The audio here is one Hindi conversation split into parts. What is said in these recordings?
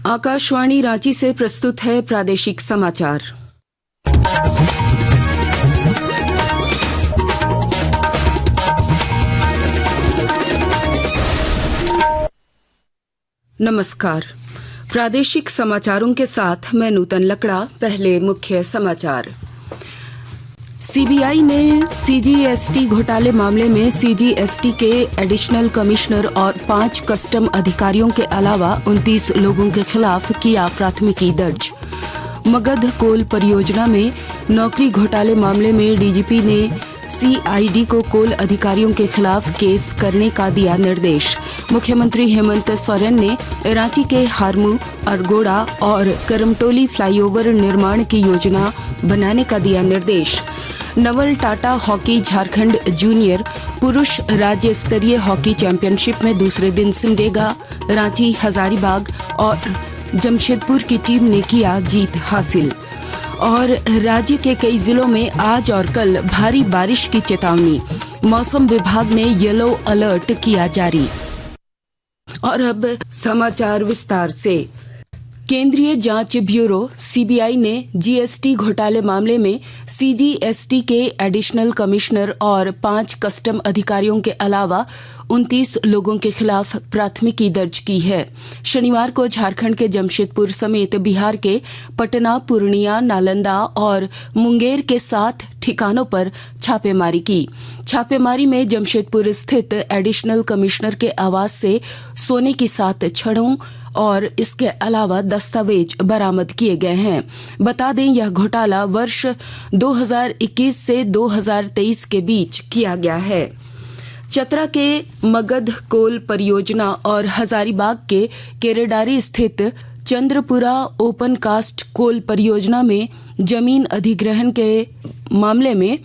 आकाशवाणी रांची से प्रस्तुत है प्रादेशिक समाचार। नमस्कार। प्रादेशिक समाचारों के साथ मैं नूतन लकड़ा। पहले मुख्य समाचार। सीबीआई ने सीजीएसटी घोटाले मामले में सीजीएसटी के एडिशनल कमिश्नर और 5 कस्टम अधिकारियों के अलावा 29 लोगों के खिलाफ किया प्राथमिकी दर्ज। मगध कोल परियोजना में नौकरी घोटाले मामले में डीजीपी ने सीआईडी को कोल अधिकारियों के खिलाफ केस करने का दिया निर्देश। मुख्यमंत्री हेमंत सोरेन ने रांची के हारमू, अरगोड़ा और करमटोली फ्लाईओवर निर्माण की योजना बनाने का दिया निर्देश। नवल टाटा हॉकी झारखंड जूनियर पुरुष राज्य स्तरीय हॉकी चैंपियनशिप में दूसरे दिन सिमडेगा, रांची, हजारीबाग और जमशेदपुर की टीम ने किया जीत हासिल। और राज्य के कई जिलों में आज और कल भारी बारिश की चेतावनी, मौसम विभाग ने येलो अलर्ट किया जारी। और अब समाचार विस्तार से। केंद्रीय जांच ब्यूरो सीबीआई ने जीएसटी घोटाले मामले में सीजीएसटी के एडिशनल कमिश्नर और 5 कस्टम अधिकारियों के अलावा 29 लोगों के खिलाफ प्राथमिकी दर्ज की है। शनिवार को झारखंड के जमशेदपुर समेत बिहार के पटना, पूर्णिया, नालंदा और मुंगेर के 7 ठिकानों पर छापेमारी की। छापेमारी में जमशेदपुर स्थित एडिशनल कमिश्नर के आवास से सोने की 7 छड़ों और इसके अलावा दस्तावेज बरामद किए गए हैं। बता दें, यह घोटाला वर्ष 2021 से 2023 के बीच किया गया है। चतरा के मगध कोल परियोजना और हजारीबाग के केरेडारी स्थित चंद्रपुरा ओपन कास्ट कोल परियोजना में जमीन अधिग्रहण के मामले में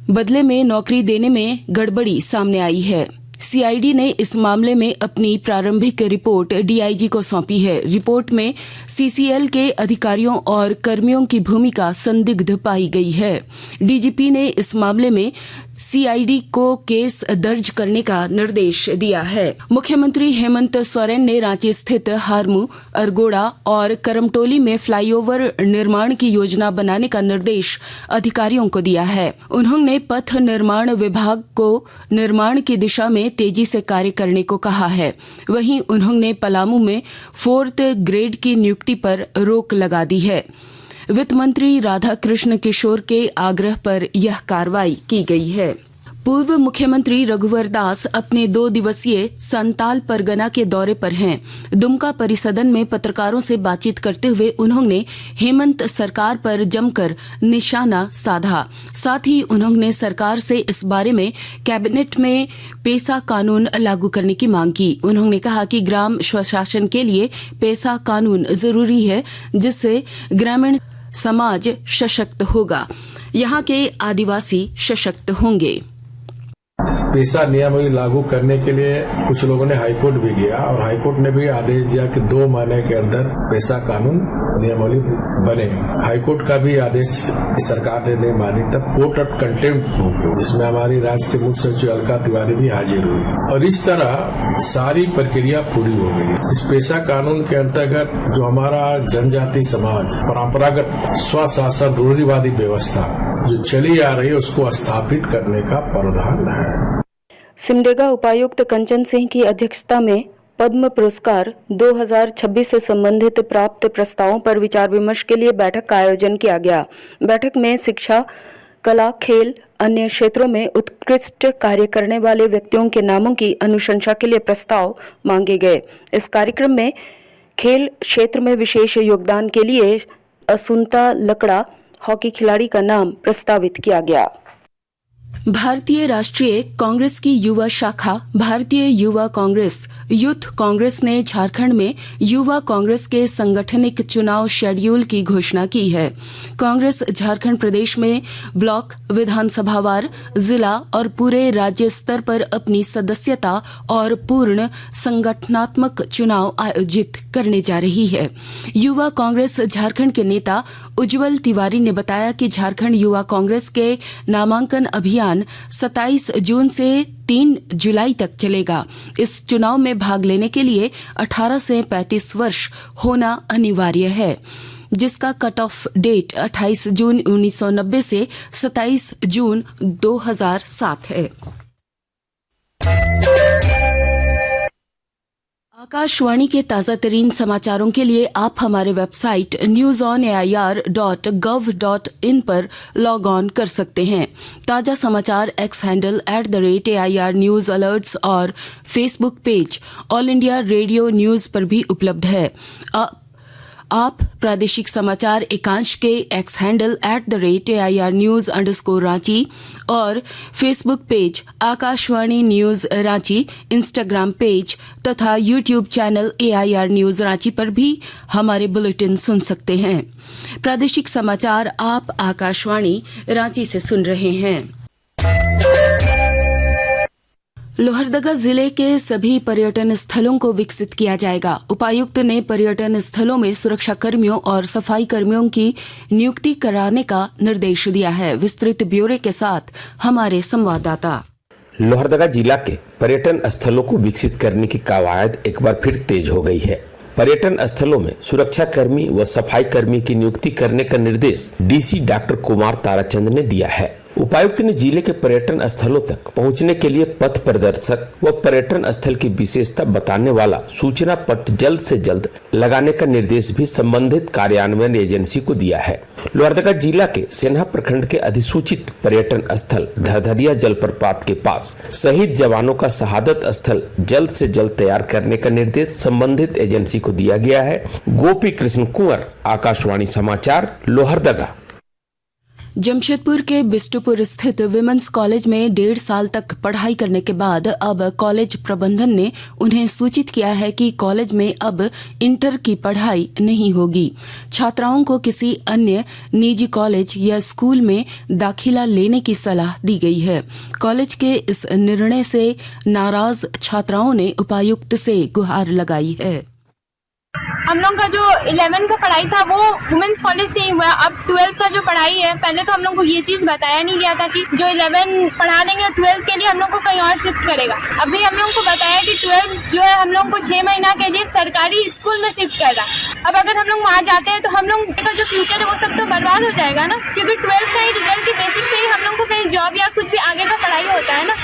बदले में नौकरी देने में गड़बड़ी सामने आई है। सीआईडी ने इस मामले में अपनी प्रारंभिक रिपोर्ट डीआईजी को सौंपी है। रिपोर्ट में सीसीएल के अधिकारियों और कर्मियों की भूमिका संदिग्ध पाई गई है। डीजीपी ने इस मामले में सीआईडी को केस दर्ज करने का निर्देश दिया है। मुख्यमंत्री हेमंत सोरेन ने रांची स्थित हारमू, अरगोड़ा और करमटोली में फ्लाईओवर निर्माण की योजना बनाने का निर्देश अधिकारियों को दिया है। उन्होंने पथ निर्माण विभाग को निर्माण की दिशा में तेजी से कार्य करने को कहा है। वहीं उन्होंने पलामू में 4th ग्रेड की नियुक्ति पर रोक लगा दी है। वित्त मंत्री राधाकृष्ण किशोर के आग्रह पर यह कार्रवाई की गई है। पूर्व मुख्यमंत्री रघुवर दास अपने 2 दिवसीय संताल परगना के दौरे पर हैं। दुमका परिसदन में पत्रकारों से बातचीत करते हुए उन्होंने हेमंत सरकार पर जमकर निशाना साधा। साथ ही उन्होंने सरकार से इस बारे में कैबिनेट में पेसा कानून लागू करने की मांग की। उन्होंने कहा कि ग्राम स्वशासन के लिए पेसा कानून जरूरी है, जिससे ग्रामीण समाज सशक्त होगा, यहाँ के आदिवासी सशक्त होंगे। पेशा नियमावली लागू करने के लिए कुछ लोगों ने हाईकोर्ट भी गया और हाईकोर्ट ने भी आदेश दिया कि 2 महीने के अंदर पेशा कानून नियमावली बने। हाईकोर्ट का भी आदेश सरकार ने नहीं मानी, तब कोर्ट ऑफ कंटेम्प्ट हो गई, जिसमें हमारी राज्य के मुख्य सचिव अलका तिवारी भी हाजिर हुई और इस तरह सारी प्रक्रिया पूरी हो गई। इस पेशा कानून के अंतर्गत जो हमारा जनजाति समाज परंपरागत स्वशासन रूढ़िवादी व्यवस्था जो चली आ रही है उसको स्थापित करने का प्रावधान है। सिमडेगा उपायुक्त कंचन सिंह की अध्यक्षता में पद्म पुरस्कार 2026 से संबंधित प्राप्त प्रस्तावों पर विचार विमर्श के लिए बैठक का आयोजन किया गया। बैठक में शिक्षा, कला, खेल, अन्य क्षेत्रों में उत्कृष्ट कार्य करने वाले व्यक्तियों के नामों की अनुशंसा के लिए प्रस्ताव मांगे गए। इस कार्यक्रम में खेल क्षेत्र में विशेष योगदान के लिए असुंता लकड़ा हॉकी खिलाड़ी का नाम प्रस्तावित किया गया। भारतीय राष्ट्रीय कांग्रेस की युवा शाखा भारतीय युवा कांग्रेस यूथ कांग्रेस ने झारखंड में युवा कांग्रेस के संगठनिक चुनाव शेड्यूल की घोषणा की है। कांग्रेस झारखंड प्रदेश में ब्लॉक, विधानसभावार, जिला और पूरे राज्य स्तर पर अपनी सदस्यता और पूर्ण संगठनात्मक चुनाव आयोजित करने जा रही है। युवा कांग्रेस झारखंड के नेता उज्जवल तिवारी ने बताया कि झारखंड युवा कांग्रेस के नामांकन अभियान अभियान 27 जून से 3 जुलाई तक चलेगा। इस चुनाव में भाग लेने के लिए 18 से 35 वर्ष होना अनिवार्य है, जिसका कट ऑफ डेट 28 जून 1990 से 27 जून 2007 है। आकाशवाणी के ताज़ा तरीन समाचारों के लिए आप हमारे वेबसाइट news.air.gov.in पर लॉग ऑन कर सकते हैं। ताज़ा समाचार X handle @AIR news alerts और Facebook page All India Radio news पर भी उपलब्ध है। आप प्रादेशिक समाचार एकांश के एक्स हैंडल @AIR News_Ranchi और Facebook page Akashvani news Ranchi, Instagram page तथा YouTube channel AIR news Ranchi पर भी हमारे बुलेटिन सुन सकते हैं। प्रादेशिक समाचार आप आकाशवाणी रांची से सुन रहे हैं। लोहरदगा जिले के सभी पर्यटन स्थलों को विकसित किया जाएगा। उपायुक्त ने पर्यटन स्थलों में सुरक्षा कर्मियों और सफाई कर्मियों की नियुक्ति कराने का निर्देश दिया है। विस्तृत ब्यौरे के साथ हमारे संवाददाता। लोहरदगा जिला के पर्यटन स्थलों को विकसित करने की कवायद एक बार फिर तेज हो गई है। पर्यटन स्थलों में सुरक्षा कर्मी व सफाई कर्मी की नियुक्ति करने का निर्देश डीसी डॉक्टर कुमार ताराचंद ने दिया है। उपायुक्त ने जिले के पर्यटन स्थलों तक पहुंचने के लिए पथ प्रदर्शक व पर्यटन स्थल की विशेषता बताने वाला सूचना पट जल्द से जल्द लगाने का निर्देश भी संबंधित कार्यान्वयन एजेंसी को दिया है। लोहरदगा जिला के सेन्हा प्रखंड के अधिसूचित पर्यटन स्थल धरधरिया जलप्रपात के पास शहीद जवानों का शहादत स्थल जल्द से जल्द तैयार करने का निर्देश संबंधित एजेंसी को दिया गया है। गोपी कृष्ण कुंवर, आकाशवाणी समाचार, लोहरदगा। जमशेदपुर के बिष्टुपुर स्थित विमेंस कॉलेज में 1.5 साल तक पढ़ाई करने के बाद अब कॉलेज प्रबंधन ने उन्हें सूचित किया है कि कॉलेज में अब इंटर की पढ़ाई नहीं होगी। छात्राओं को किसी अन्य निजी कॉलेज या स्कूल में दाखिला लेने की सलाह दी गई है। कॉलेज के इस निर्णय से नाराज छात्राओं ने उपायुक्त से गुहार लगाई है। हम लोग का जो 11 का पढ़ाई था वो वुमेन्स कॉलेज से ही हुआ। अब 12 का जो पढ़ाई है, पहले तो हम लोग को ये चीज बताया नहीं गया था कि जो 11 पढ़ा देंगे और 12 के लिए हम लोग को कहीं और शिफ्ट करेगा। अभी हम लोग को बताया कि 12 जो है हम लोग को 6 महीना के लिए सरकारी स्कूल में शिफ्ट कर रहा। अब अगर हम लोग वहाँ जाते हैं तो हम लोग का जो फ्यूचर है वो सब तो बर्बाद हो जाएगा ना, क्योंकि 12 का ही रिजल्ट की बेसिस पे ही हम लोग को कहीं जॉब या कुछ भी आगे का पढ़ाई होता है ना।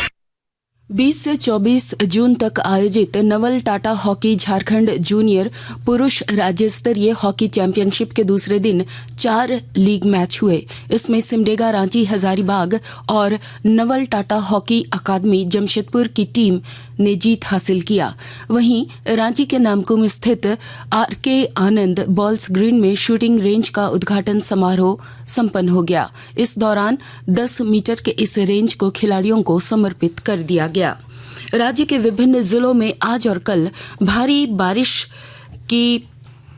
20 से 24 जून तक आयोजित नवल टाटा हॉकी झारखंड जूनियर पुरुष राज्य स्तरीय हॉकी चैंपियनशिप के दूसरे दिन 4 लीग मैच हुए। इसमें सिमडेगा रांची हजारीबाग और नवल टाटा हॉकी अकादमी जमशेदपुर की टीम ने जीत हासिल किया। वहीं रांची के नामकुम स्थित RK आनंद बॉल्स ग्रीन में शूटिंग रेंज का उद्घाटन समारोह संपन्न हो गया। इस दौरान 10 मीटर के इस रेंज को खिलाड़ियों को समर्पित कर दिया गया। राज्य के विभिन्न जिलों में आज और कल भारी बारिश की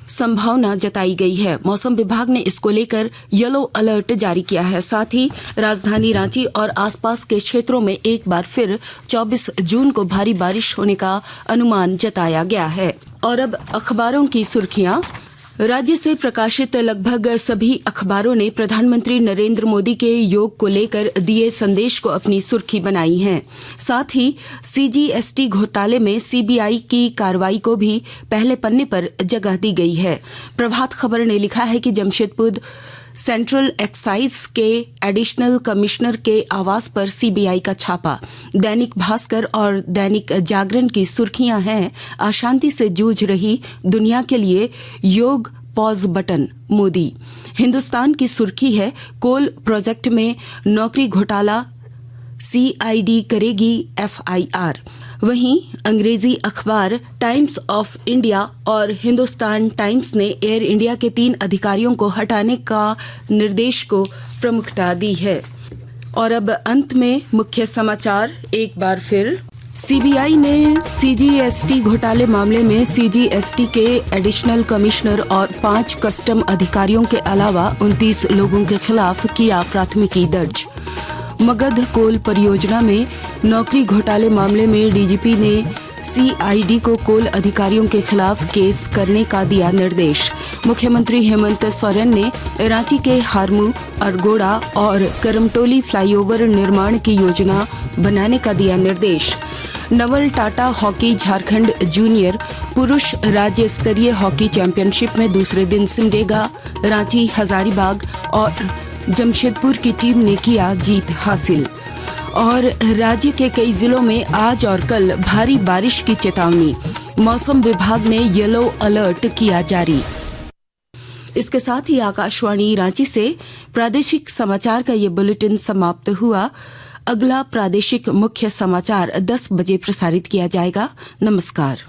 संभावना जताई गई है। मौसम विभाग ने इसको लेकर येलो अलर्ट जारी किया है। साथ ही राजधानी रांची और आसपास के क्षेत्रों में एक बार फिर 24 जून को भारी बारिश होने का अनुमान जताया गया है। और अब अखबारों की सुर्खियां। राज्य से प्रकाशित लगभग सभी अखबारों ने प्रधानमंत्री नरेंद्र मोदी के योग को लेकर दिए संदेश को अपनी सुर्खी बनाई है। साथ ही CGST घोटाले में CBI की कार्रवाई को भी पहले पन्ने पर जगह दी गई है। प्रभात खबर ने लिखा है कि जमशेदपुर सेंट्रल एक्साइज के एडिशनल कमिश्नर के आवास पर CBI का छापा। दैनिक भास्कर और दैनिक जागरण की सुर्खियां हैं, अशांति से जूझ रही दुनिया के लिए योग पॉज बटन मोदी। हिंदुस्तान की सुर्खी है, कोल प्रोजेक्ट में नौकरी घोटाला CID करेगी FIR। वहीं अंग्रेजी अखबार टाइम्स ऑफ इंडिया और हिंदुस्तान टाइम्स ने एयर इंडिया के 3 अधिकारियों को हटाने का निर्देश को प्रमुखता दी है। और अब अंत में मुख्य समाचार एक बार फिर। CBI ने CGST घोटाले मामले में CGST के एडिशनल कमिश्नर और 5 कस्टम अधिकारियों के अलावा 29 लोगों के खिलाफ किया प्राथमिकी दर्ज। मगध कोल परियोजना में नौकरी घोटाले मामले में DGP ने सीआईडी को कोल अधिकारियों के खिलाफ केस करने का दिया निर्देश। मुख्यमंत्री हेमंत सोरेन ने रांची के हारमू, अरगोड़ा और करमटोली फ्लाईओवर निर्माण की योजना बनाने का दिया निर्देश। नवल टाटा हॉकी झारखंड जूनियर पुरुष राज्य स्तरीय हॉकी चैंपियनशिप में दूसरे दिन सिमडेगा, रांची, हजारीबाग और जमशेदपुर की टीम ने किया जीत हासिल। और राज्य के कई जिलों में आज और कल भारी बारिश की चेतावनी, मौसम विभाग ने येलो अलर्ट किया जारी। इसके साथ ही आकाशवाणी रांची से प्रादेशिक समाचार का ये बुलेटिन समाप्त हुआ। अगला प्रादेशिक मुख्य समाचार 10 बजे प्रसारित किया जाएगा। नमस्कार।